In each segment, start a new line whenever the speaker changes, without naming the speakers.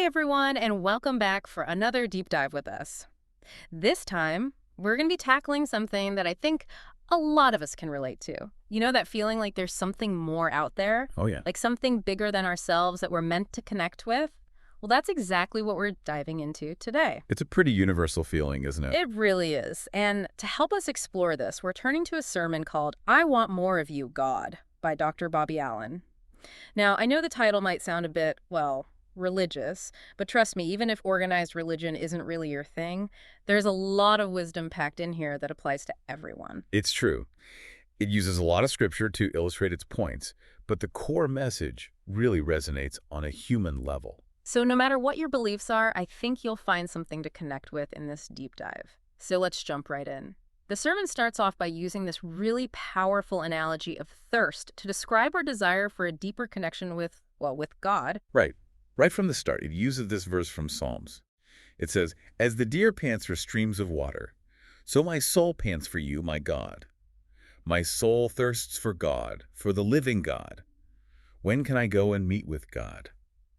everyone, and welcome back for another deep dive with us. This time, we're going to be tackling something that I think a lot of us can relate to. You know that feeling like there's something more out there?
Oh, yeah.
Like something bigger than ourselves that we're meant to connect with? Well, that's exactly what we're diving into today.
It's a pretty universal feeling, isn't it?
It really is. And to help us explore this, we're turning to a sermon called I Want More of You, God, by Dr. Bobby Allen. Now, I know the title might sound a bit, well, religious, but trust me, even if organized religion isn't really your thing, there's a lot of wisdom packed in here that applies to everyone.
It's true. It uses a lot of scripture to illustrate its points, but the core message really resonates on a human level.
So no matter what your beliefs are, I think you'll find something to connect with in this deep dive. So let's jump right in. The sermon starts off by using this really powerful analogy of thirst to describe our desire for a deeper connection with God.
Right. Right from the start, it uses this verse from Psalms. It says, "As the deer pants for streams of water, so my soul pants for you, my God. My soul thirsts for God, for the living God. When can I go and meet with God?"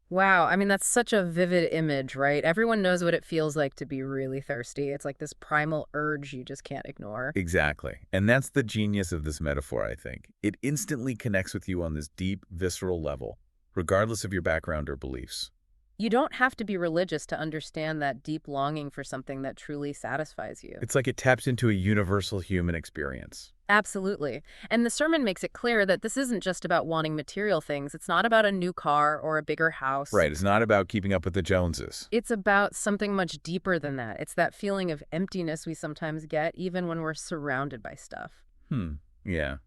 Wow, I mean, that's such a vivid image, right? Everyone knows what it feels like to be really thirsty. It's like this primal urge you just can't ignore.
Exactly. And that's the genius of this metaphor, I think. It instantly connects with you on this deep, visceral level, regardless of your background or beliefs.
You don't have to be religious to understand that deep longing for something that truly satisfies you.
It's like it taps into a universal human experience.
Absolutely. And the sermon makes it clear that this isn't just about wanting material things. It's not about a new car or a bigger house.
Right. It's not about keeping up with the Joneses.
It's about something much deeper than that. It's that feeling of emptiness we sometimes get even when we're surrounded by stuff.
Yeah.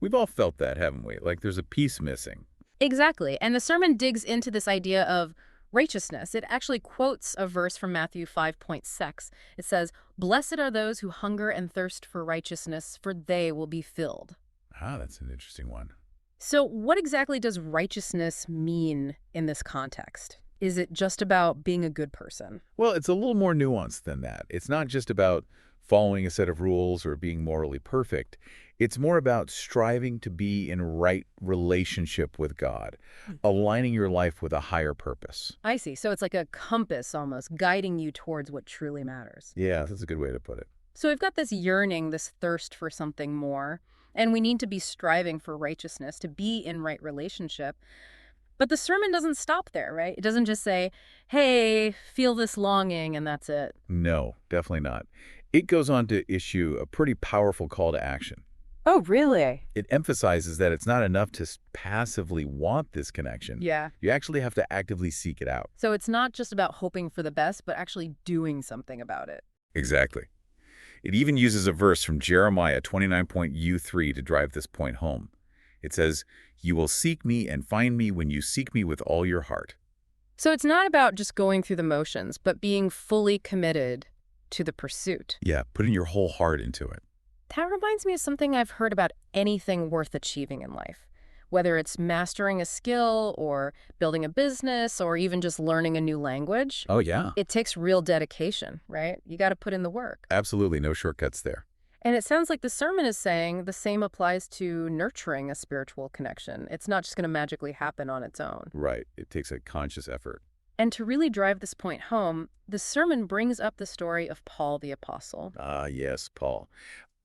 We've all felt that, haven't we? Like there's a piece missing.
Exactly. And the sermon digs into this idea of righteousness. It actually quotes a verse from Matthew 5:6. It says, "Blessed are those who hunger and thirst for righteousness, for they will be filled."
Ah, that's an interesting one.
So what exactly does righteousness mean in this context? Is it just about being a good person?
Well, it's a little more nuanced than that. It's not just about following a set of rules or being morally perfect. It's more about striving to be in right relationship with God, aligning your life with a higher purpose.
I see. So it's like a compass almost, guiding you towards what truly matters.
Yeah, that's a good way to put it.
So we've got this yearning, this thirst for something more, and we need to be striving for righteousness, to be in right relationship. But the sermon doesn't stop there, right? It doesn't just say, hey, feel this longing, and that's it.
No, definitely not. It goes on to issue a pretty powerful call to action.
Oh, really?
It emphasizes that it's not enough to passively want this connection.
Yeah.
You actually have to actively seek it out.
So it's not just about hoping for the best, but actually doing something about it.
Exactly. It even uses a verse from Jeremiah 29.3 to drive this point home. It says, "You will seek me and find me when you seek me with all your heart."
So it's not about just going through the motions, but being fully committed to the pursuit.
Yeah, putting your whole heart into it.
That reminds me of something I've heard about anything worth achieving in life. Whether it's mastering a skill or building a business or even just learning a new language,
Oh, yeah.
it takes real dedication, right? You got to put in the work.
Absolutely no shortcuts there.
And it sounds like the sermon is saying the same applies to nurturing a spiritual connection. It's not just going to magically happen on its own.
Right. It takes a conscious effort.
And to really drive this point home, the sermon brings up the story of Paul the Apostle.
Ah, yes, Paul.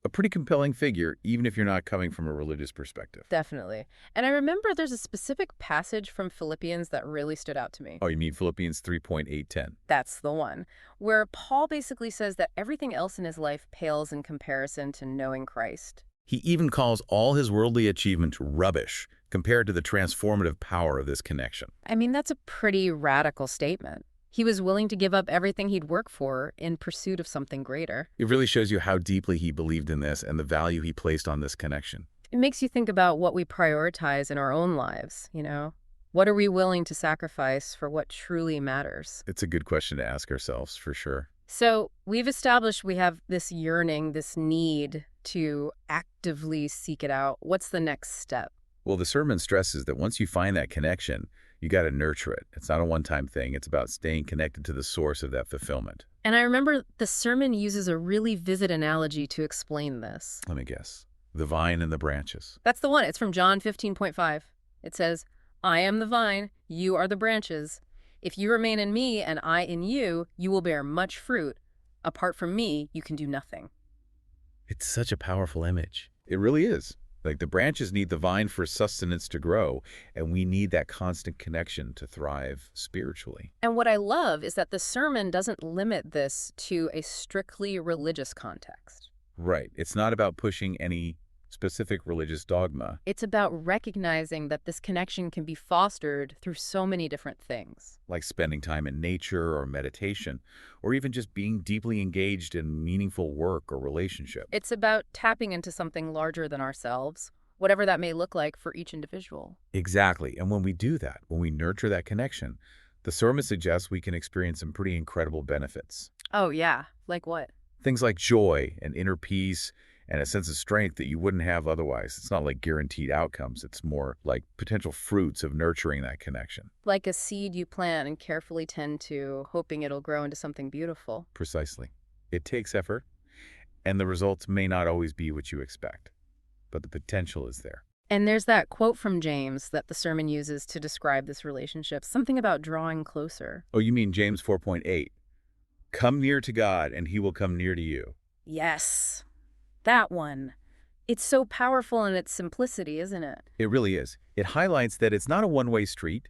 A pretty compelling figure, even if you're not coming from a religious perspective.
Definitely. And I remember there's a specific passage from Philippians that really stood out to me.
Oh, you mean Philippians 3.810?
That's the one, where Paul basically says that everything else in his life pales in comparison to knowing Christ.
He even calls all his worldly achievement rubbish compared to the transformative power of this connection.
I mean, that's a pretty radical statement. He was willing to give up everything he'd worked for in pursuit of something greater.
It really shows you how deeply he believed in this and the value he placed on this connection.
It makes you think about what we prioritize in our own lives, you know? What are we willing to sacrifice for what truly matters?
It's a good question to ask ourselves, for sure.
So we've established we have this yearning, this need to actively seek it out. What's the next step?
Well, the sermon stresses that once you find that connection, you got to nurture it. It's not a one-time thing. It's about staying connected to the source of that fulfillment.
And I remember the sermon uses a really vivid analogy to explain this.
Let me guess. The vine and the branches.
That's the one. It's from John 15:5. It says, "I am the vine, you are the branches. If you remain in me and I in you, you will bear much fruit. Apart from me, you can do nothing.
It's such a powerful image. It really is. Like the branches need the vine for sustenance to grow, and we need that constant connection to thrive spiritually.
And what I love is that the sermon doesn't limit this to a strictly religious context.
Right. It's not about pushing any specific religious dogma.
It's about recognizing that this connection can be fostered through so many different things.
Like spending time in nature or meditation, or even just being deeply engaged in meaningful work or relationship.
It's about tapping into something larger than ourselves, whatever that may look like for each individual.
Exactly. And when we do that, when we nurture that connection, the sermon suggests we can experience some pretty incredible benefits.
Oh, yeah. Like what?
Things like joy and inner peace and a sense of strength that you wouldn't have otherwise. It's not like guaranteed outcomes. It's more like potential fruits of nurturing that connection.
Like a seed you plant and carefully tend to, hoping it'll grow into something beautiful.
Precisely. It takes effort, and the results may not always be what you expect, but the potential is there.
And there's that quote from James that the sermon uses to describe this relationship, something about drawing closer.
Oh, you mean James 4.8? Come near to God, and he will come near to you.
Yes, that one. It's so powerful in its simplicity, isn't it?
It really is. It highlights that it's not a one-way street.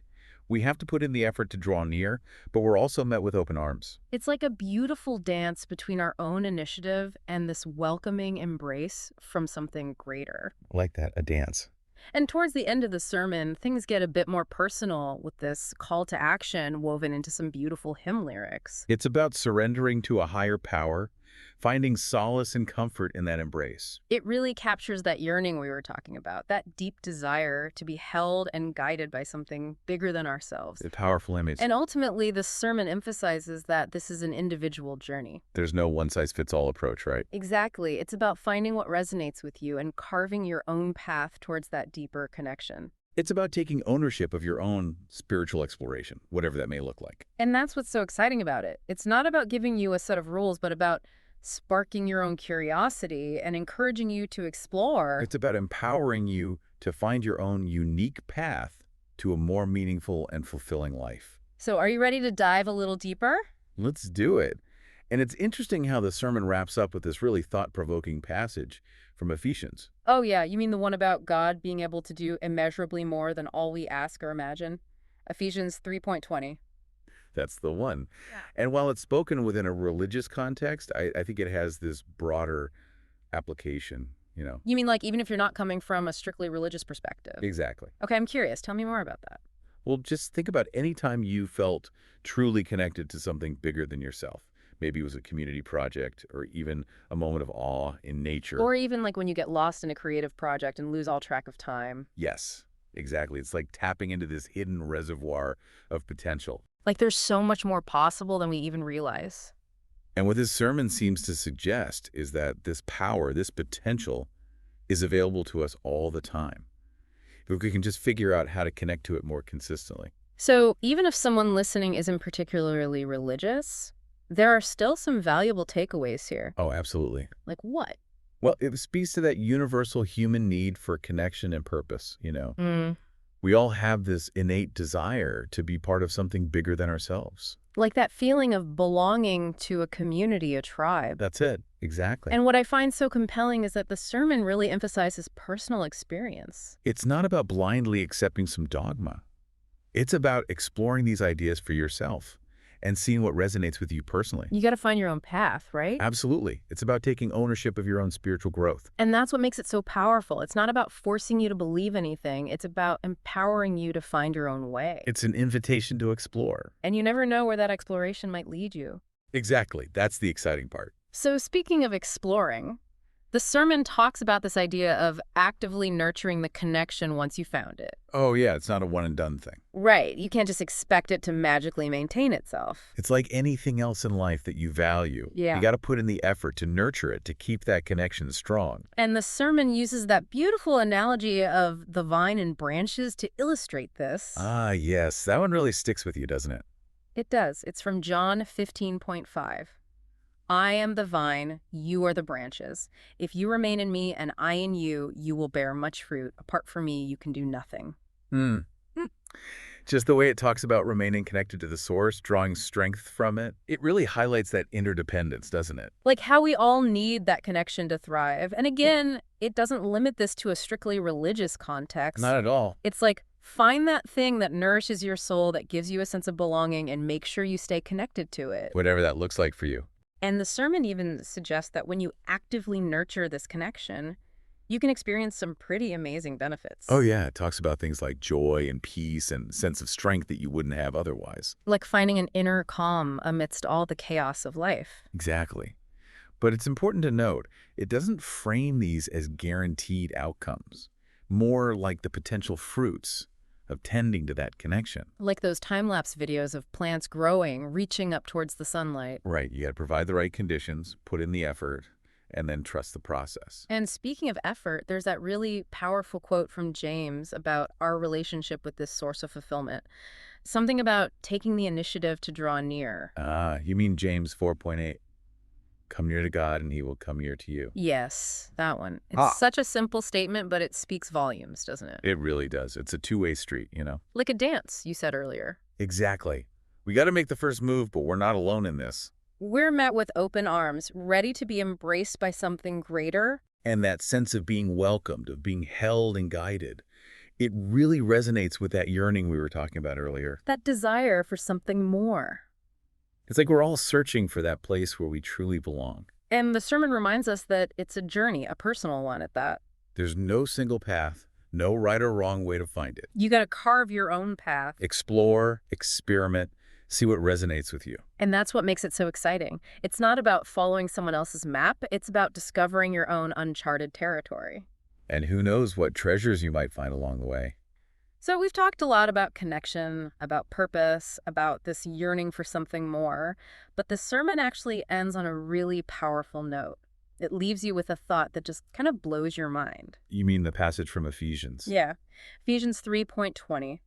We have to put in the effort to draw near, but we're also met with open arms.
It's like a beautiful dance between our own initiative and this welcoming embrace from something greater.
I like that, a dance.
And towards the end of the sermon, things get a bit more personal with this call to action woven into some beautiful hymn lyrics.
It's about surrendering to a higher power, finding solace and comfort in that embrace.
It really captures that yearning we were talking about, that deep desire to be held and guided by something bigger than ourselves.
A powerful image.
And ultimately, the sermon emphasizes that this is an individual journey.
There's no one-size-fits-all approach, right?
Exactly. It's about finding what resonates with you and carving your own path towards that deeper connection.
It's about taking ownership of your own spiritual exploration, whatever that may look like.
And that's what's so exciting about it. It's not about giving you a set of rules, but about sparking your own curiosity and encouraging you to explore.
It's about empowering you to find your own unique path to a more meaningful and fulfilling life.
So are you ready to dive a little deeper?
Let's do it. And it's interesting how the sermon wraps up with this really thought-provoking passage from Ephesians.
Oh yeah, you mean the one about God being able to do immeasurably more than all we ask or imagine? Ephesians 3:20.
That's the one.
Yeah.
And while it's spoken within a religious context, I think it has this broader application, you know.
You mean like even if you're not coming from a strictly religious perspective?
Exactly.
Okay, I'm curious. Tell me more about that.
Well, just think about any time you felt truly connected to something bigger than yourself. Maybe it was a community project or even a moment of awe in nature.
Or even like when you get lost in a creative project and lose all track of time.
Yes, exactly. It's like tapping into this hidden reservoir of potential.
Like there's so much more possible than we even realize.
And what this sermon seems to suggest is that this power, this potential, is available to us all the time, if we can just figure out how to connect to it more consistently.
So even if someone listening isn't particularly religious, there are still some valuable takeaways here.
Oh, absolutely.
Like what?
Well, it speaks to that universal human need for connection and purpose, you know.
Mm.
We all have this innate desire to be part of something bigger than ourselves.
Like that feeling of belonging to a community, a tribe.
That's it. Exactly.
And what I find so compelling is that the sermon really emphasizes personal experience.
It's not about blindly accepting some dogma. It's about exploring these ideas for yourself and seeing what resonates with you personally.
You got to find your own path, right?
Absolutely. It's about taking ownership of your own spiritual growth.
And that's what makes it so powerful. It's not about forcing you to believe anything. It's about empowering you to find your own way.
It's an invitation to explore.
And you never know where that exploration might lead you.
Exactly. That's the exciting part.
So speaking of exploring, the sermon talks about this idea of actively nurturing the connection once you found it.
Oh, yeah. It's not a one-and-done thing.
Right. You can't just expect it to magically maintain itself.
It's like anything else in life that you value.
Yeah.
You got to put in the effort to nurture it, to keep that connection strong.
And the sermon uses that beautiful analogy of the vine and branches to illustrate this.
Ah, yes. That one really sticks with you, doesn't it?
It does. It's from John 15:5. I am the vine, you are the branches. If you remain in me and I in you, you will bear much fruit. Apart from me, you can do nothing.
Just the way it talks about remaining connected to the source, drawing strength from it, it really highlights that interdependence, doesn't it?
Like how we all need that connection to thrive. And again, it doesn't limit this to a strictly religious context.
Not at all.
It's like, find that thing that nourishes your soul, that gives you a sense of belonging, and make sure you stay connected to it.
Whatever that looks like for you.
And the sermon even suggests that when you actively nurture this connection, you can experience some pretty amazing benefits.
Oh yeah, it talks about things like joy and peace and sense of strength that you wouldn't have otherwise.
Like finding an inner calm amidst all the chaos of life.
Exactly. But it's important to note, it doesn't frame these as guaranteed outcomes, more like the potential fruits of tending to that connection.
Like those time-lapse videos of plants growing, reaching up towards the sunlight.
Right, you got to provide the right conditions, put in the effort, and then trust the process.
And speaking of effort, there's that really powerful quote from James about our relationship with this source of fulfillment. Something about taking the initiative to draw near.
Ah, you mean James 4.8. Come near to God and he will come near to you.
Yes, that one. It's such a simple statement, but it speaks volumes, doesn't it?
It really does. It's a two-way street, you know?
Like a dance, you said earlier.
Exactly. We got to make the first move, but we're not alone in this.
We're met with open arms, ready to be embraced by something greater.
And that sense of being welcomed, of being held and guided, it really resonates with that yearning we were talking about earlier.
That desire for something more.
It's like we're all searching for that place where we truly belong.
And the sermon reminds us that it's a journey, a personal one at that.
There's no single path, no right or wrong way to find it.
You got to carve your own path.
Explore, experiment, see what resonates with you.
And that's what makes it so exciting. It's not about following someone else's map. It's about discovering your own uncharted territory.
And who knows what treasures you might find along the way.
So we've talked a lot about connection, about purpose, about this yearning for something more, but the sermon actually ends on a really powerful note. It leaves you with a thought that just kind of blows your mind.
You mean the passage from Ephesians?
Yeah. Ephesians 3:20.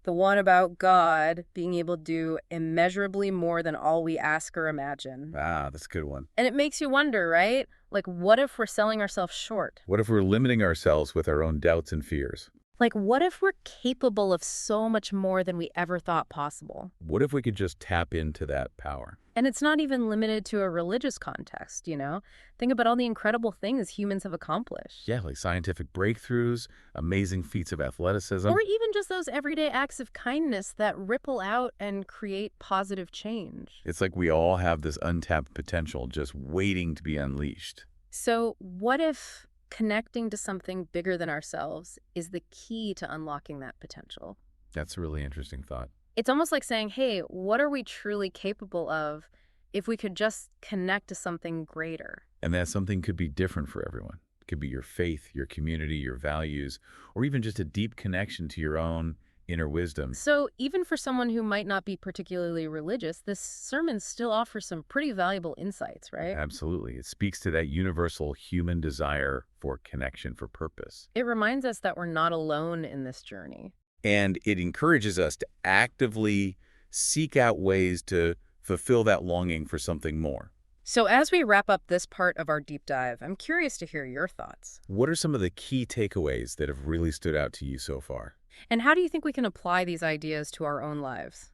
The one about God being able to do immeasurably more than all we ask or imagine.
Ah, that's a good one.
And it makes you wonder, right? Like, what if we're selling ourselves short?
What if we're limiting ourselves with our own doubts and fears?
Like, what if we're capable of so much more than we ever thought possible?
What if we could just tap into that power?
And it's not even limited to a religious context, you know? Think about all the incredible things humans have accomplished.
Yeah, like scientific breakthroughs, amazing feats of athleticism.
Or even just those everyday acts of kindness that ripple out and create positive change.
It's like we all have this untapped potential just waiting to be unleashed.
So what if connecting to something bigger than ourselves is the key to unlocking that potential?
That's a really interesting thought.
It's almost like saying, hey, what are we truly capable of if we could just connect to something greater?
And that something could be different for everyone. It could be your faith, your community, your values, or even just a deep connection to your own inner wisdom.
So even for someone who might not be particularly religious, this sermon still offers some pretty valuable insights, right?
Absolutely. It speaks to that universal human desire for connection, for purpose.
It reminds us that we're not alone in this journey.
And it encourages us to actively seek out ways to fulfill that longing for something more.
So as we wrap up this part of our deep dive, I'm curious to hear your thoughts.
What are some of the key takeaways that have really stood out to you so far?
And how do you think we can apply these ideas to our own lives?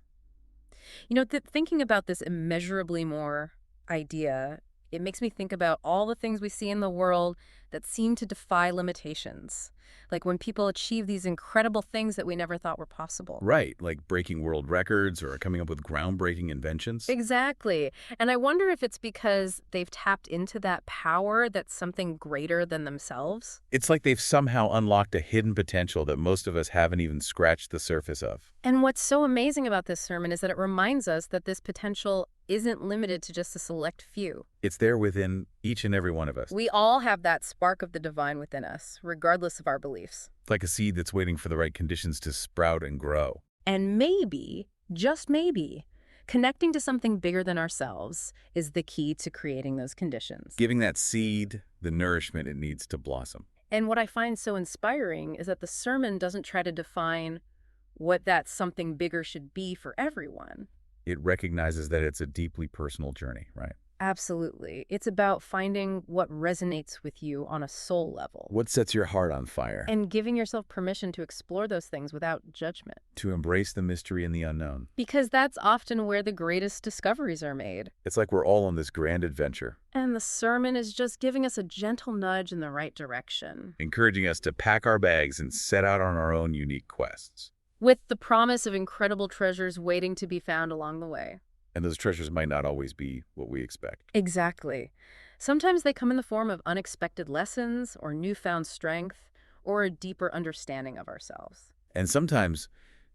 You know, thinking about this immeasurably more idea, it makes me think about all the things we see in the world that seem to defy limitations. Like when people achieve these incredible things that we never thought were possible.
Right, like breaking world records or coming up with groundbreaking inventions.
Exactly. And I wonder if it's because they've tapped into that power that's something greater than themselves.
It's like they've somehow unlocked a hidden potential that most of us haven't even scratched the surface of.
And what's so amazing about this sermon is that it reminds us that this potential isn't limited to just a select few.
It's there within each and every one of us.
We all have that spark of the divine within us, regardless of our beliefs.
It's like a seed that's waiting for the right conditions to sprout and grow.
And maybe, just maybe, connecting to something bigger than ourselves is the key to creating those conditions.
Giving that seed the nourishment it needs to blossom.
And what I find so inspiring is that the sermon doesn't try to define what that something bigger should be for everyone.
It recognizes that it's a deeply personal journey, right?
Absolutely. It's about finding what resonates with you on a soul level
What sets your heart on fire?
and giving yourself permission to explore those things without judgment.
To embrace the mystery and the unknown.
Because that's often where the greatest discoveries are made.
It's like we're all on this grand adventure,
And the sermon is just giving us a gentle nudge in the right direction,
encouraging us to pack our bags and set out on our own unique quests.
with the promise of incredible treasures waiting to be found along the way.
And those treasures might not always be what we expect.
Exactly. Sometimes they come in the form of unexpected lessons or newfound strength or a deeper understanding of ourselves.
And sometimes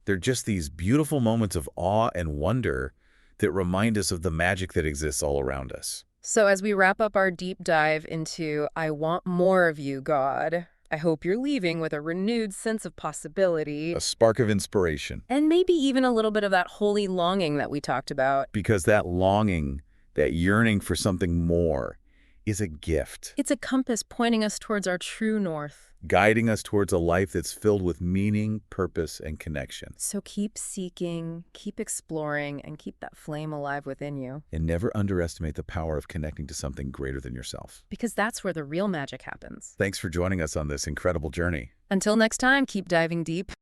they're just these beautiful moments of awe and wonder that remind us of the magic that exists all around us.
So as we wrap up our deep dive into I Want More of You, God, I hope you're leaving with a renewed sense of possibility
A spark of inspiration.
and maybe even a little bit of that holy longing that we talked about.
Because that longing, that yearning for something more, is a gift,
It's a compass pointing us towards our true north.
guiding us towards a life that's filled with meaning, purpose, and connection.
So keep seeking, keep exploring, and keep that flame alive within you.
And never underestimate the power of connecting to something greater than yourself.
Because that's where the real magic happens.
Thanks for joining us on this incredible journey.
Until next time, keep diving deep.